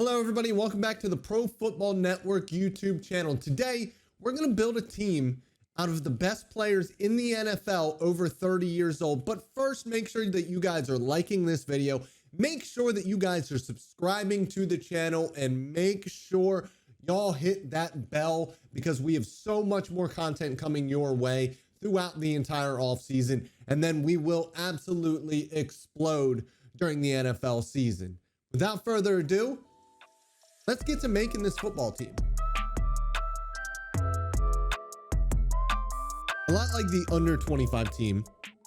Hello everybody, welcome back to the Pro Football Network YouTube channel. Today, we're going to build a team out of the best players in the NFL over 30 years old. But first, make sure that you guys are liking this video. Make sure that you guys are subscribing to the channel and make sure y'all hit that bell because we have so much more content coming your way throughout the entire offseason. And then we will absolutely explode during the NFL season. Without further ado, let's get to making this football team. A lot like the under 25 team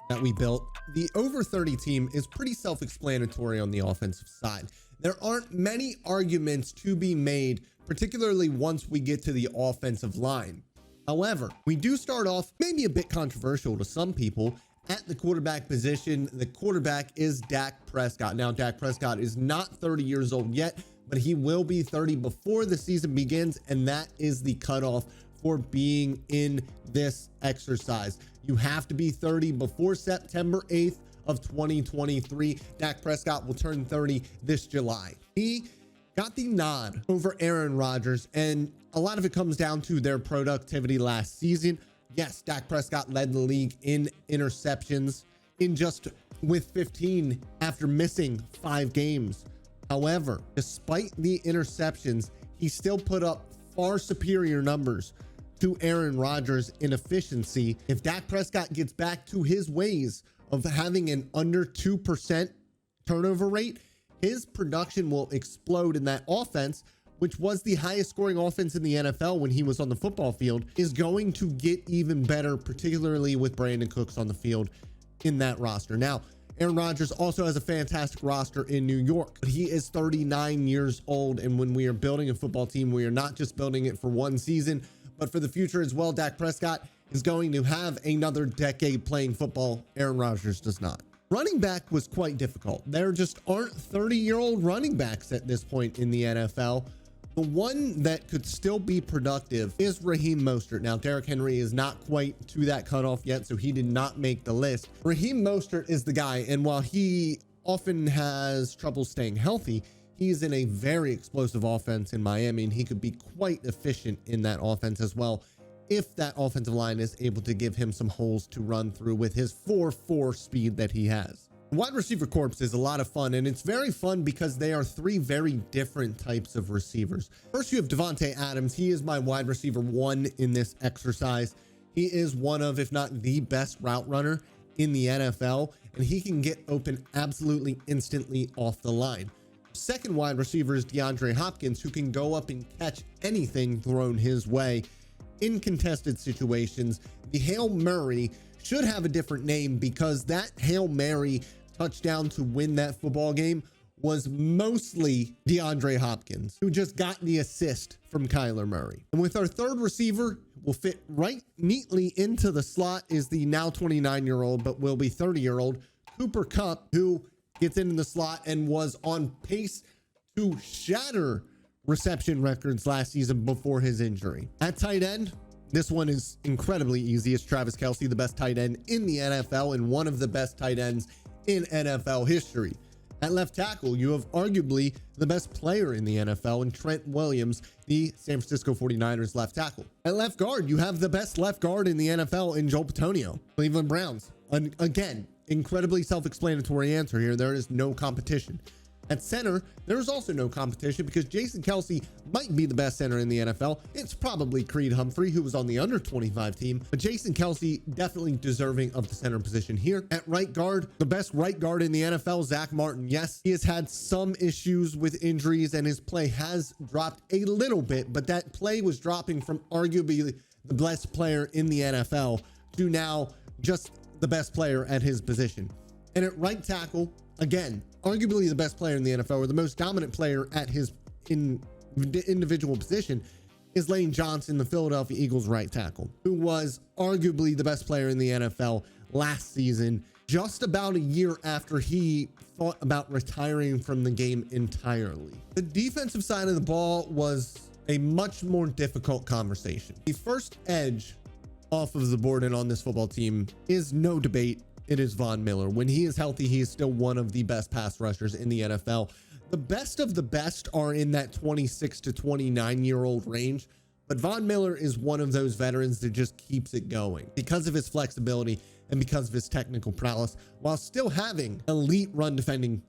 that we built, the over 30 team is pretty self-explanatory on the offensive side. There aren't many arguments to be made, particularly once we get to the offensive line. However, we do start off maybe a bit controversial to some people at the quarterback position. The quarterback is Dak Prescott. Now, Dak Prescott is not 30 years old yet, but he will be 30 before the season begins, and that is the cutoff for being in this exercise. You have to be 30 before September 8th of 2023. Dak Prescott will turn 30 this July. He got the nod over Aaron Rodgers, and a lot of it comes down to their productivity last season. Yes, Dak Prescott led the league in interceptions with 15 after missing 5 games. However, despite the interceptions, he still put up far superior numbers to Aaron Rodgers in efficiency. If Dak Prescott gets back to his ways of having an under 2% turnover rate, his production will explode in that offense, which was the highest scoring offense in the NFL when he was on the football field, is going to get even better, particularly with Brandon Cooks on the field in that roster. Now, Aaron Rodgers also has a fantastic roster in New York, but he is 39 years old. And when we are building a football team, we are not just building it for one season, but for the future as well. Dak Prescott is going to have another decade playing football. Aaron Rodgers does not. Running back was quite difficult. There just aren't 30-year-old running backs at this point in the NFL. The one that could still be productive is Raheem Mostert. Now, Derrick Henry is not quite to that cutoff yet, so he did not make the list. Raheem Mostert is the guy, and while he often has trouble staying healthy, he's in a very explosive offense in Miami, and he could be quite efficient in that offense as well if that offensive line is able to give him some holes to run through with his 4.4 speed that he has. Wide receiver corps is a lot of fun, and it's very fun because they are 3 very different types of receivers. First, you have Davante Adams. He is my wide receiver 1 in this exercise. He is one of, if not the best route runner in the NFL, and he can get open absolutely instantly off the line. Second wide receiver is DeAndre Hopkins, who can go up and catch anything thrown his way in contested situations. The Hail Mary should have a different name because that Hail Mary touchdown to win that football game was mostly DeAndre Hopkins, who just got the assist from Kyler Murray. And with our third receiver, will fit right neatly into the slot, is the now 29-year-old, but will be 30-year-old Cooper Kupp, who gets into the slot and was on pace to shatter reception records last season before his injury. At tight end, this one is incredibly easy. It's Travis Kelce, the best tight end in the NFL and one of the best tight ends in NFL history. At left tackle, you have arguably the best player in the NFL in Trent Williams, the San Francisco 49ers left tackle. At left guard, you have the best left guard in the NFL in Bitonio, Cleveland Browns. Again, incredibly self-explanatory answer here. There is no competition. At center, there is also no competition because Jason Kelce might be the best center in the NFL. It's probably Creed Humphrey, who was on the under 25 team, but Jason Kelce definitely deserving of the center position here. At right guard, the best right guard in the NFL, Zack Martin. Yes, he has had some issues with injuries and his play has dropped a little bit, but that play was dropping from arguably the best player in the NFL to now just the best player at his position. And at right tackle, again, arguably the best player in the NFL, or the most dominant player at his individual position, is Lane Johnson, the Philadelphia Eagles right tackle, who was arguably the best player in the NFL last season, just about a year after he thought about retiring from the game entirely. The defensive side of the ball was a much more difficult conversation. The first edge off of the board and on this football team is no debate. It is Von Miller. When he is healthy, he is still one of the best pass rushers in the NFL. The best of the best are in that 26 to 29-year-old range, but Von Miller is one of those veterans that just keeps it going because of his flexibility and because of his technical prowess, while still having elite run defending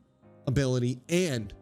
ability and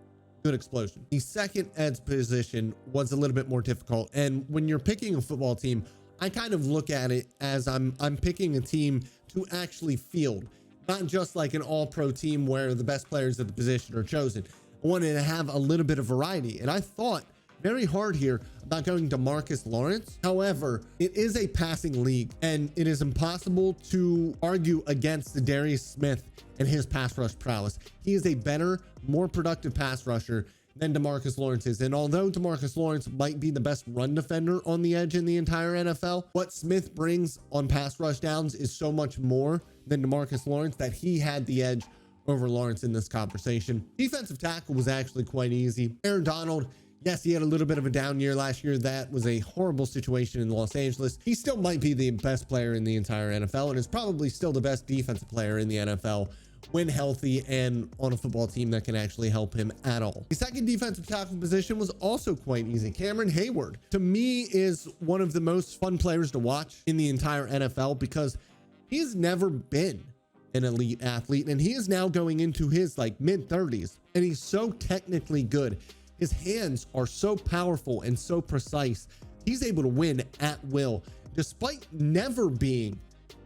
good explosion. The second edge position was a little bit more difficult, and when you're picking a football team, I kind of look at it as I'm picking a team to actually field, not just like an all-pro team where the best players at the position are chosen. I wanted to have a little bit of variety, and I thought very hard here about going to Demarcus Lawrence. However, it is a passing league, and it is impossible to argue against Za'Darius Smith and his pass rush prowess. He is a better, more productive pass rusher than Demarcus Lawrence is. And although Demarcus Lawrence might be the best run defender on the edge in the entire NFL, what Smith brings on pass rush downs is so much more than Demarcus Lawrence that he had the edge over Lawrence in this conversation. Defensive tackle was actually quite easy. Aaron Donald, yes, he had a little bit of a down year last year. That was a horrible situation in Los Angeles. He still might be the best player in the entire NFL and is probably still the best defensive player in the NFL when healthy and on a football team that can actually help him at all. The second defensive tackle position was also quite easy. Cameron Heyward, to me, is one of the most fun players to watch in the entire NFL because he's never been an elite athlete, and he is now going into his like mid-30s, and he's so technically good. His hands are so powerful and so precise. He's able to win at will, despite never being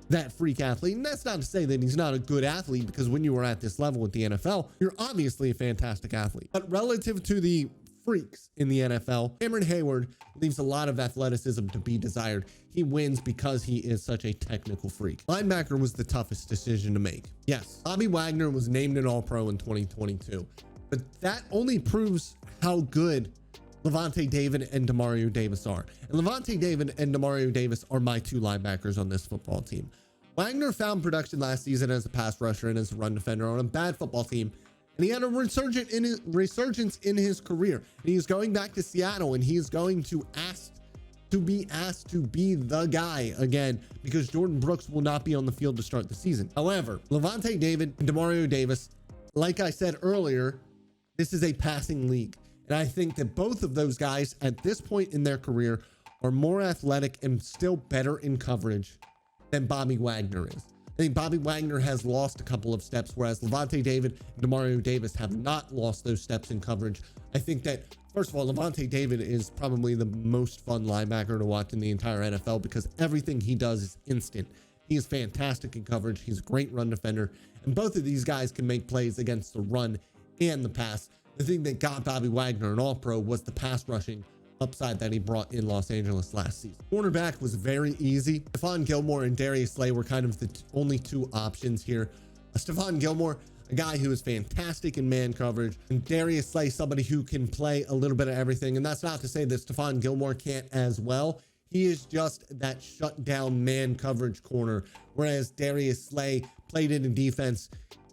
that freak athlete. And that's not to say that he's not a good athlete, because when you are at this level with the NFL, you're obviously a fantastic athlete. But relative to the freaks in the NFL, Cameron Heyward leaves a lot of athleticism to be desired. He wins because he is such a technical freak. Linebacker was the toughest decision to make. Yes, Bobby Wagner was named an All-Pro in 2022, but that only proves how good Lavonte David and Demario Davis are. And Lavonte David and Demario Davis are my two linebackers on this football team. Wagner found production last season as a pass rusher and as a run defender on a bad football team, and he had a resurgence in his career. And he's going back to Seattle, and he's going to be asked to be the guy again, because Jordan Brooks will not be on the field to start the season. However, Lavonte David and Demario Davis, like I said earlier, this is a passing league. And I think that both of those guys at this point in their career are more athletic and still better in coverage than Bobby Wagner is. I think Bobby Wagner has lost a couple of steps, whereas Lavonte David and Demario Davis have not lost those steps in coverage. I think that, first of all, Lavonte David is probably the most fun linebacker to watch in the entire NFL because everything he does is instant. He is fantastic in coverage. He's a great run defender. And both of these guys can make plays against the run and the pass. The thing that got Bobby Wagner an All-Pro was the pass rushing upside that he brought in Los Angeles last season. Cornerback was very easy. Stephon Gilmore and Darius Slay were kind of the only two options here. Stephon Gilmore, a guy who is fantastic in man coverage, and Darius Slay, somebody who can play a little bit of everything. And that's not to say that Stephon Gilmore can't as well. He is just that shutdown man coverage corner, whereas Darius Slay played in a defense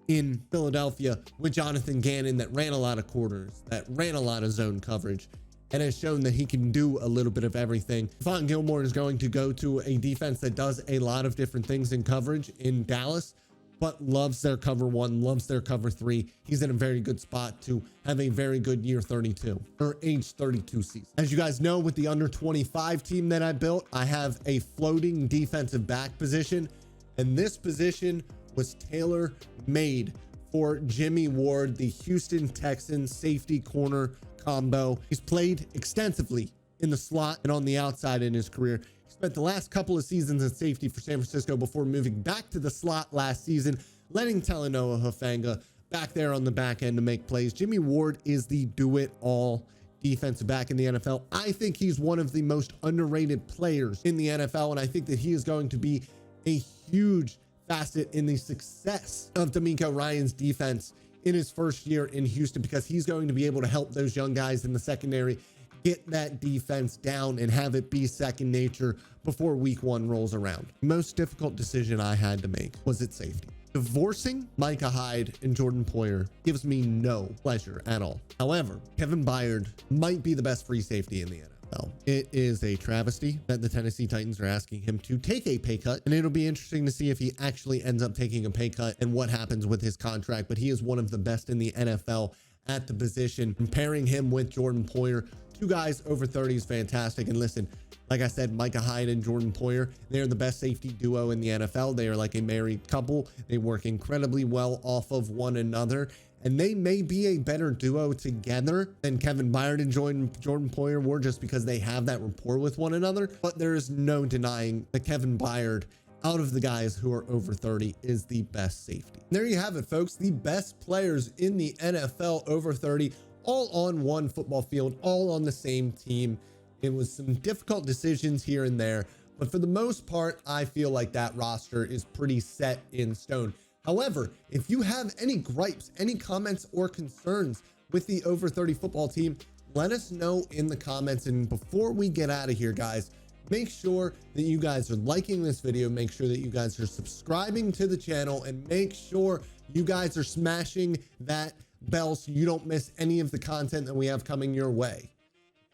in Philadelphia with Jonathan Gannon that ran a lot of quarters, that ran a lot of zone coverage, and has shown that he can do a little bit of everything. Stephon Gilmore is going to go to a defense that does a lot of different things in coverage in Dallas, but loves their cover one, loves their cover three. He's in a very good spot to have a very good year 32 or age 32 season. As you guys know, with the under 25 team that I built, I have a floating defensive back position, and this position was tailor-made for Jimmie Ward, the Houston Texans safety corner combo. He's played extensively in the slot and on the outside in his career. He spent the last couple of seasons at safety for San Francisco before moving back to the slot last season, letting Talanoa Hufanga back there on the back end to make plays. Jimmie Ward is the do-it-all defensive back in the NFL. I think he's one of the most underrated players in the NFL, and I think that he is going to be a huge facet in the success of DeMeco Ryans defense in his first year in Houston, because he's going to be able to help those young guys in the secondary get that defense down and have it be second nature before week one rolls around. Most difficult decision I had to make was at safety. Divorcing Micah Hyde and Jordan Poyer gives me no pleasure at all. However, Kevin Byard might be the best free safety in the NFL. It is a travesty that the Tennessee Titans are asking him to take a pay cut, and it'll be interesting to see if he actually ends up taking a pay cut and what happens with his contract. But he is one of the best in the NFL at the position. Pairing him with Jordan Poyer, two guys over 30 is fantastic. And listen, like I said, Micah Hyde and Jordan Poyer, they're the best safety duo in the NFL. They are like a married couple. They work incredibly well off of one another. And they may be a better duo together than Kevin Byard and Jordan Poyer were, just because they have that rapport with one another. But there is no denying that Kevin Byard, out of the guys who are over 30, is the best safety. There you have it, folks. The best players in the NFL over 30, all on one football field, all on the same team. It was some difficult decisions here and there, but for the most part, I feel like that roster is pretty set in stone. However, if you have any gripes, any comments or concerns with the over 30 football team, let us know in the comments. And before we get out of here, guys, make sure that you guys are liking this video, make sure that you guys are subscribing to the channel, and make sure you guys are smashing that bell so you don't miss any of the content that we have coming your way.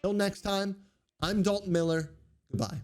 Till next time, I'm Dalton Miller. Goodbye.